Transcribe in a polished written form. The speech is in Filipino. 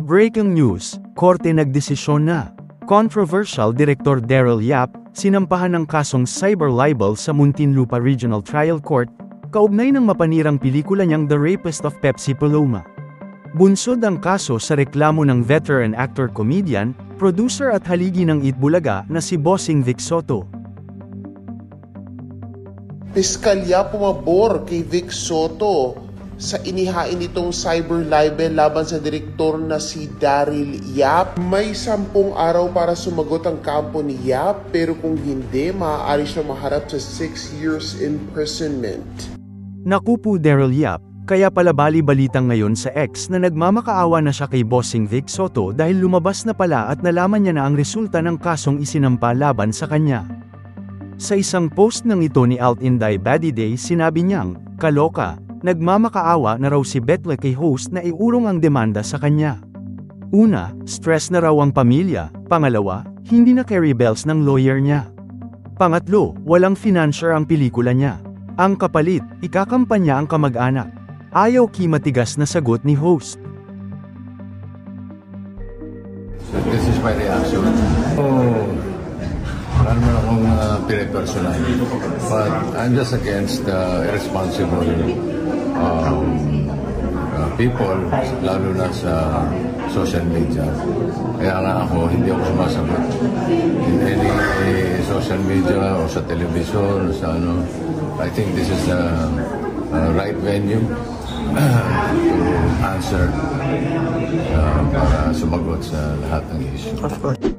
Breaking news, korte nagdesisyon na. Controversial Director Daryl Yap, sinampahan ng kasong cyber libel sa Muntinlupa Regional Trial Court, kaugnay ng mapanirang pelikula niyang The Rapist of Pepsi Paloma. Bunsod ang kaso sa reklamo ng veteran actor-comedian, producer at haligi ng Itbulaga na si Bossing Vic Soto. Piskalya pumabor kay Vic Soto sa inihain nitong cyber libel laban sa direktor na si Daryl Yap. May 10 araw para sumagot ang kampo ni Yap, pero kung hindi, maaari siya maharap sa 6 years imprisonment. Naku po Daryl Yap, kaya pala bali-balitang ngayon sa X na nagmamakaawa na siya kay Bossing Vic Soto dahil lumabas na pala at nalaman niya na ang resulta ng kasong isinampa laban sa kanya. Sa isang post ng ito ni Alt Inday Badiday, sinabi niyang, "Kaloka, nagmamakaawa na raw si Betle kay host na iurong ang demanda sa kanya. Una, stress na raw ang pamilya. Pangalawa, hindi na carry bells ng lawyer niya. Pangatlo, walang financier ang pelikula niya. Ang kapalit, ikakampanya ang kamag-anak." Ayaw matigas na sagot ni host. So this is my reaction. Wala naman akong pinag-personal. But I'm just against irresponsible people, lalo na sa social media. Kaya nga ako, hindi ako sumasagot in any social media o sa television o sa ano. I think this is the right venue to answer para sumagot sa lahat ng issue. Of course.